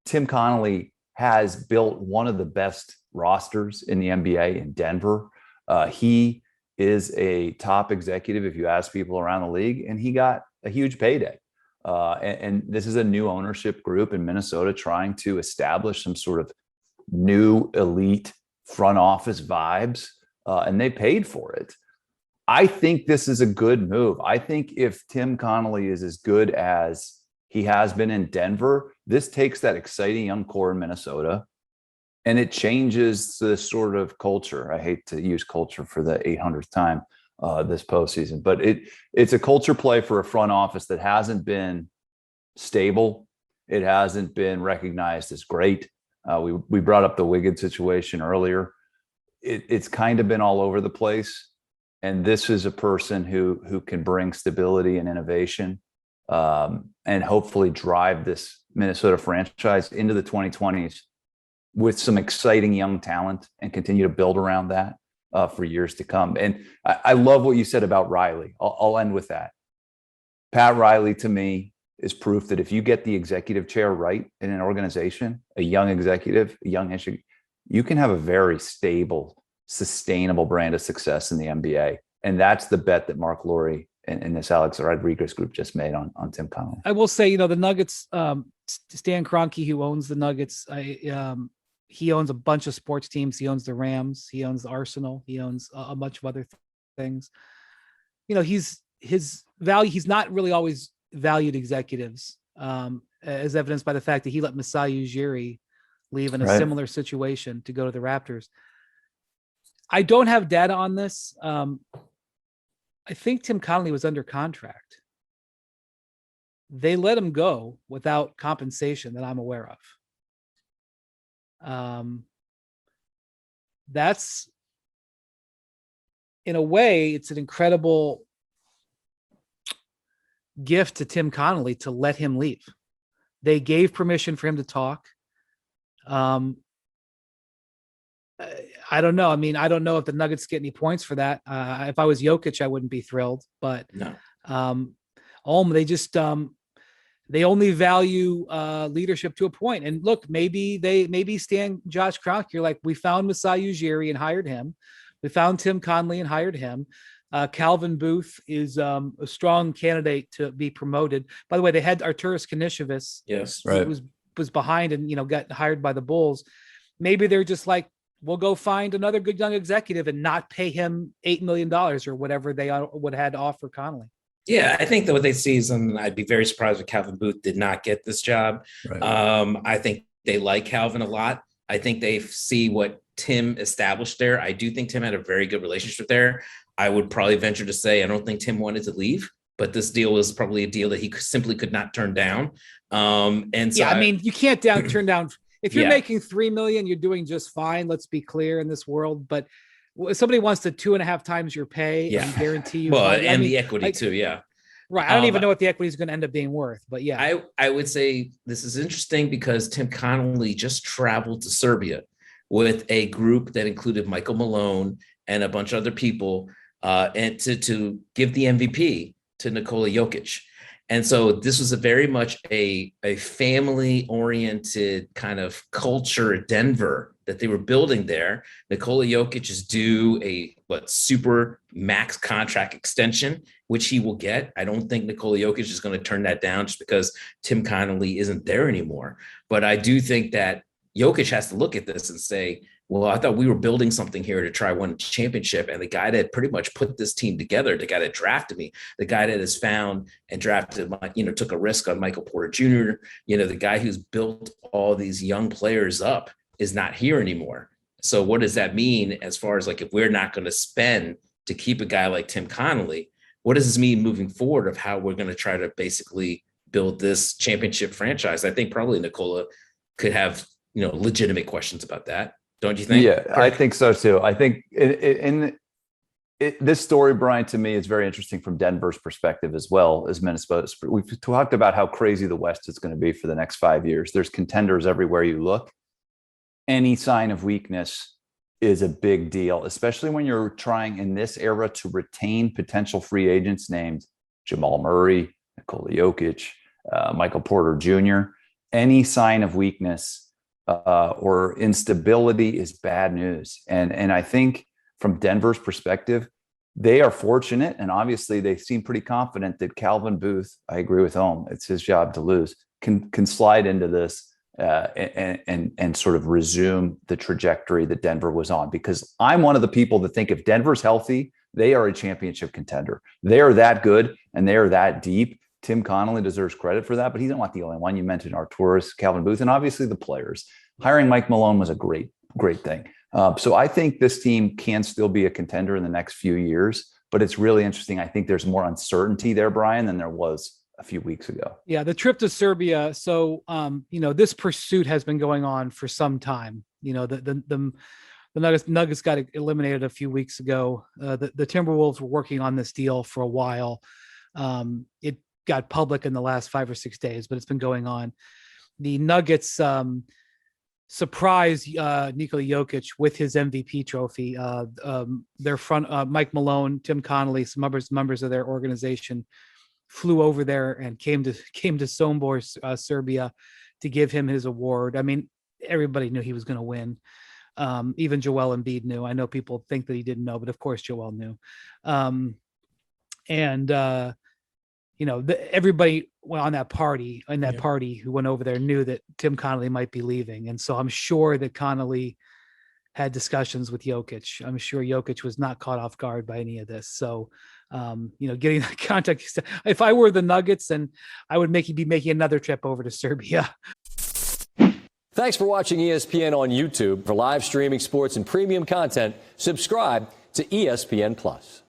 Tim Connelly has built one of the best rosters in the NBA in Denver. He is a top executive if you ask people around the league, and he got a huge payday. And this is a new ownership group in Minnesota trying to establish some sort of new elite front office vibes, and they paid for it. I think this is a good move. I think if Tim Connelly is as good as he has been in Denver, this takes that exciting young core in Minnesota and it changes the sort of culture. I hate to use culture for the 800th time this postseason, but it's a culture play for a front office that hasn't been stable. It hasn't been recognized as great. We brought up the Wiggins situation earlier. It's kind of been all over the place. And this is a person who can bring stability and innovation, and hopefully drive this Minnesota franchise into the 2020s with some exciting young talent and continue to build around that for years to come. And I love what you said about Riley. I'll end with that. Pat Riley, to me, is proof that if you get the executive chair right in an organization, a young executive, a young issue, you can have a very stable, sustainable brand of success in the NBA. And that's the bet that Mark Lowry and this Alex Rodriguez group just made on Tim Connelly. I will say, the Nuggets, Stan Kroenke, who owns the Nuggets, he owns a bunch of sports teams. He owns the Rams. He owns the Arsenal. He owns a bunch of other things. His value, he's not really always valued executives, as evidenced by the fact that he let Masai Ujiri leave in a similar situation to go to the Raptors. I don't have data on this. I think Tim Connelly was under contract. They let him go without compensation that I'm aware of. That's, in a way, it's an incredible gift to Tim Connelly to let him leave. They gave permission for him to talk. I don't know. I mean, I don't know if the Nuggets get any points for that. If I was Jokic, I wouldn't be thrilled. But no, they just they only value leadership to a point. And look, maybe Stan Josh Kroenke, you're like, we found Masai Ujiri and hired him. We found Tim Connelly and hired him. Calvin Booth is a strong candidate to be promoted. By the way, they had Arturas Kanishevas. Yes, right. Was behind and got hired by the Bulls. Maybe they're just like, we'll go find another good young executive and not pay him $8 million or whatever they would have had to offer Connelly. Yeah, I think that what they see is, and I'd be very surprised if Calvin Booth did not get this job. Right. I think they like Calvin a lot. I think they see what Tim established there. I do think Tim had a very good relationship there. I would probably venture to say I don't think Tim wanted to leave, but this deal was probably a deal that he simply could not turn down. And so I mean, you can't turn down. If you're making $3 million, you're doing just fine. Let's be clear in this world. But if somebody wants to 2.5 times your pay and guarantee you, the equity too. Yeah. Right. I don't even know what the equity is going to end up being worth, but yeah. I would say this is interesting because Tim Connelly just traveled to Serbia with a group that included Michael Malone and a bunch of other people, and to give the MVP to Nikola Jokic. And so this was a very much a family-oriented kind of culture at Denver that they were building there. Nikola Jokic is due a super max contract extension, which he will get. I don't think Nikola Jokic is going to turn that down just because Tim Connelly isn't there anymore. But I do think that Jokic has to look at this and say, well, I thought we were building something here to try one championship. And the guy that pretty much put this team together, the guy that drafted me, the guy that has found and drafted, took a risk on Michael Porter Jr., the guy who's built all these young players up is not here anymore. So what does that mean as far as if we're not going to spend to keep a guy like Tim Connelly, what does this mean moving forward of how we're going to try to basically build this championship franchise? I think probably Nikola could have, legitimate questions about that. Don't you think? Yeah, I think so too. I think this story, Brian, to me is very interesting from Denver's perspective as well as Minnesota's. We've talked about how crazy the West is going to be for the next 5 years. There's contenders everywhere you look. Any sign of weakness is a big deal, especially when you're trying in this era to retain potential free agents named Jamal Murray, Nikola Jokic, Michael Porter Jr. any sign of weakness or instability is bad news. And I think from Denver's perspective, they are fortunate, and obviously they seem pretty confident that Calvin Booth, I agree with Ohm, it's his job to lose, can slide into this and sort of resume the trajectory that Denver was on. Because I'm one of the people that think if Denver's healthy, they are a championship contender. They are that good and they are that deep. Tim Connelly deserves credit for that, but he's not the only one. You mentioned Arturas, Calvin Booth, and obviously the players. Hiring Mike Malone was a great thing. So I think this team can still be a contender in the next few years, but it's really interesting. I think there's more uncertainty there, Brian, than there was a few weeks ago. Yeah, the trip to Serbia. So, this pursuit has been going on for some time. The Nuggets got eliminated a few weeks ago. The Timberwolves were working on this deal for a while. It got public in the last 5 or 6 days, but it's been going on. The Nuggets surprised Nikola Jokic with his MVP trophy. Their front, Mike Malone, Tim Connelly, some members of their organization flew over there and came to Sombor, Serbia, to give him his award. I mean, everybody knew he was going to win. Even Joel Embiid knew. I know people think that he didn't know, but of course Joel knew. Everybody on that party, who went over there knew that Tim Connelly might be leaving. And so I'm sure that Connelly had discussions with Jokic. I'm sure Jokic was not caught off guard by any of this. So, getting that contact, if I were the Nuggets, then I would be making another trip over to Serbia. Thanks for watching ESPN on YouTube. For live streaming sports and premium content, subscribe to ESPN Plus.